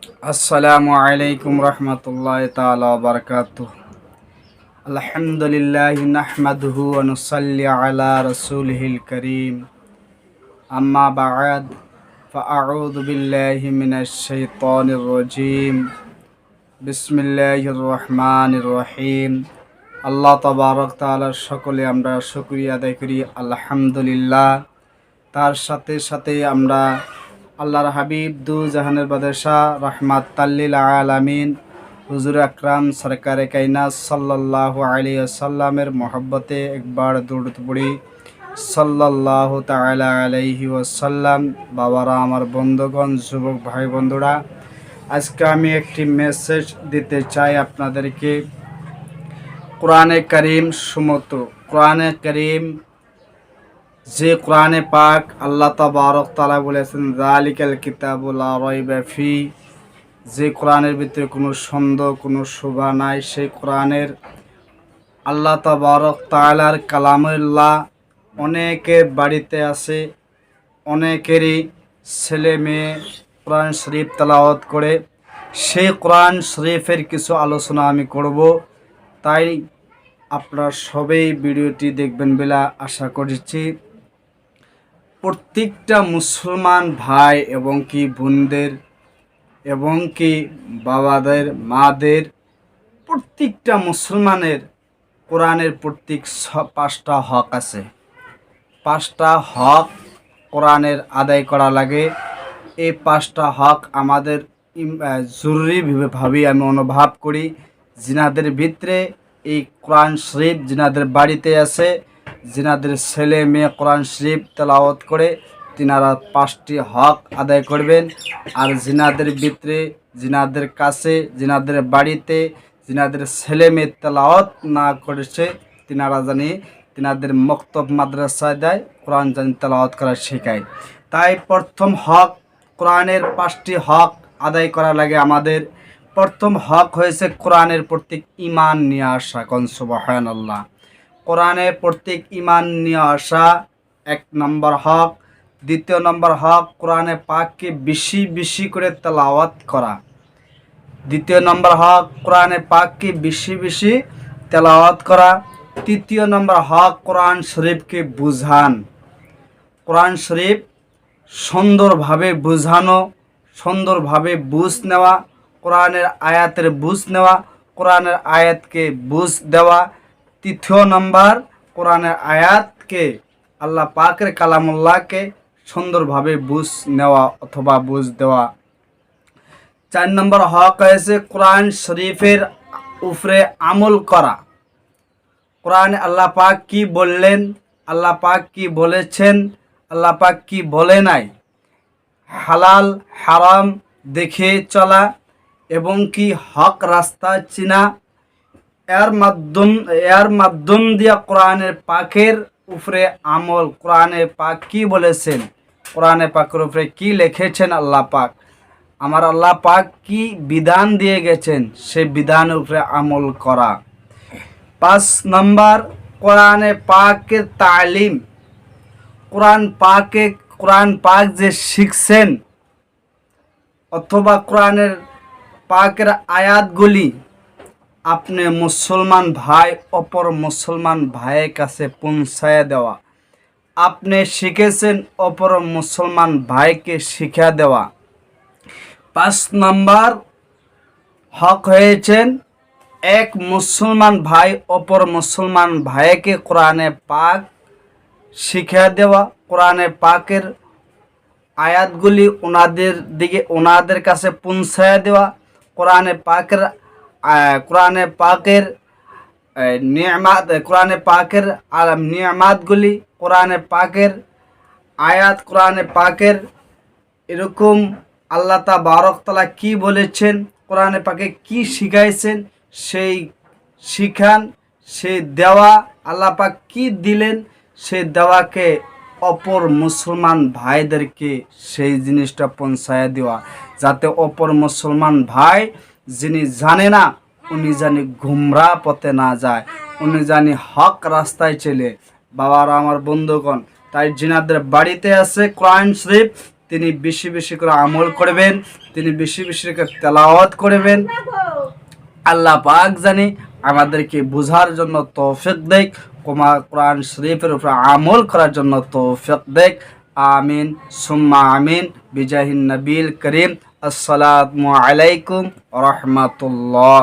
আসসালামু আলাইকুম রহমতুল্লাহি তাআলা ওয়া বারাকাতুহু। আলহামদুলিল্লাহি নাহমাদুহু ওয়া নুসাল্লি আলা রাসূলিহিল কারীম। আম্মা বা'দ, ফাআউযু বিল্লাহি মিনাশ শাইতানির রাজীম। বিসমিল্লাহির রহমানির রহিম। আল্লাহ তাবারক তাআলার সকলে আমরা শুকরিয়া আদায় করি আলহামদুলিল্লাহ। তার সাথে সাথে আমরা আল্লাহর হাবিব দু জাহানের বাদশাহ রাহমাতাল্লিল আলামিন হুজুর আকরাম সরকারে কায়নাত সাল্লাল্লাহু আলাইহি ওয়াসাল্লামের মহব্বতে একবার দরুদ পড়ি সাল্লাল্লাহু তাআলা আলাইহি ওয়াসাল্লাম। বাবারা, আমার বন্ধুগণ, যুবক ভাই বন্ধুরা, আজকে আমি একটি মেসেজ দিতে চাই আপনাদেরকে। কোরআনে কারীম সুমত কোরআনে কারীম, যে কোরআনে পাক আল্লাহ তাবারক তাআলা বলেছেন যালিকাল কিতাবু লা রাইবা ফি, যে কোরআনের ভিতরে কোনো সন্দেহ কোনো শোভা নাই, সেই কোরআনের আল্লাহ তাবারক তাআলার কালামুল্লাহ অনেকের বাড়িতে আছে, অনেকেরই ছেলে মেয়ে কোরআন শরীফ তেলাওয়াত করে। সেই কোরআন শরীফের কিছু আলোচনা আমি করব, তাই আপনারা সবাই ভিডিওটি দেখবেন বলে আশা করছি। প্রত্যেকটা মুসলমান ভাই এবং কি বোনদের এবং কি বাবাদের মাদের, প্রত্যেকটা মুসলমানের কোরআনের প্রত্যেক 5টা হক আছে। 5টা হক কোরআনের আদায় করা লাগে। এই 5টা হক আমাদের জরুরিভাবে আমি অনুভব করি। জিনাদের ভিতরে এই কোরআন শরীফ জিনাদের বাড়িতে আছে, জিনাদের ছেলে মেয়ে কোরআন শরীফ তেলাওয়াত করে, তিনারা 5টি হক আদায় করবেন। আর জিনাদের ভিতরে, জিনাদের কাছে, জিনাদের বাড়িতে জিনাদের ছেলে মেয়ে তেলাওয়াত না করেছে, তিনারা জানি তিনাদের মক্তব মাদ্রাসায় দেয়, কোরআন জানি তেলাওয়াত করা শেখায়। তাই প্রথম হক, কোরআনের 5টি হক আদায় করা লাগে আমাদের। প্রথম হক হয়েছে কোরআনের প্রত্যেক ঈমান নিয়ে আসা। কোন সুবহানাল্লাহ। কোরআনে প্রত্যেক ঈমান নিয়ে আসা 1 নম্বর হক। দ্বিতীয় নম্বর হক, কোরআনে পাককে বেশি বেশি করে তেলাওয়াত করা। দ্বিতীয় নম্বর হক, কোরআনে পাককে বেশি বেশি তেলাওয়াত করা। তৃতীয় নম্বর হক, কোরআন শরীফকে বুঝান। কোরআন শরীফ সুন্দরভাবে বুঝানো, সুন্দরভাবে বুঝ নেওয়া, কোরআনের আয়াতের বুঝ নেওয়া, কোরআনের আয়াতকে বুঝ দেওয়া। তৃতীয় নম্বর, কোরআনের আয়াতকে আল্লাহ পাকের কালামুল্লাহকে সুন্দরভাবে বুঝ নেওয়া অথবা বুঝ দেওয়া। 4 নম্বর হক হয়েছে কোরআন শরীফের উপরে আমল করা। কোরআনে আল্লাহ পাক কি বললেন, আল্লাহ পাক কি বলেছেন, আল্লাহ পাক কি বলে নাই, হালাল হারাম দেখে চলা এবং কি হক রাস্তা চিনা, এর মাধ্যম দিয়া কোরআনের পাকের উপরে আমল। কোরআনে পাক কি বলেছেন, কোরআনে পাকের উপরে কি লিখেছেন আল্লাহ পাক, আমার আল্লাহ পাক কি বিধান দিয়ে গেছেন, সেই বিধানের উপরে আমল করা। 5 নম্বর, কোরআনে পাকের তালিম। কোরআন পাক যে শিখছেন অথবা কোরআনের পাকের আয়াতগুলি আপনি মুসলমান ভাই অপর মুসলমান ভাইয়ের কাছে পৌঁছায় দেওয়া। আপনি শিখেছেন, অপর মুসলমান ভাইকে শিক্ষা দেওয়া। 5 নম্বর হক হয়েছেন এক মুসলমান ভাই অপর মুসলমান ভাইকে কোরআনে পাক শিক্ষা দেওয়া, কোরআনে পাকের আয়াতগুলি ওনাদের কাছে পৌঁছায় দেওয়া, কোরআনে পাকের নিয়ামাতগুলি, কোরআনে পাকের আয়াত, কোরআনে পাকের এরকম আল্লাহ তাবারক তাআলা কি বলেছেন, কোরআনে পাকে কি শিখাইছেন, সেই শিখান, সেই দেওয়া আল্লাহ পাক কি দিলেন, সেই দেওয়াকে অপর মুসলমান ভাইদেরকে সেই জিনিসটা পৌঁছায় দেওয়া, যাতে অপর মুসলমান ভাই যিনি জানে না উনি জানি গুমরা পথে না যায়, উনি জানি হক রাস্তায় চলে। বাবারা, আমার বন্ধুগণ, তাই জিনাদের বাড়িতে আছে কোরআন শরীফ, তিনি বেশি বেশি করে আমল করবেন, তিনি বেশি বেশি করে তেলাওয়াত করবেন। আল্লাহ পাক জানি আমাদেরকে বোঝার জন্য তৌফিক দেয়, কোরআন শরীফের উপর আমল করার জন্য তৌফিক দেয়। আমিন সুম্মা আমিন বিজাহিন নবীল করিম। আসসালামু আলাইকুম ওয়া রাহমাতুল্লাহ।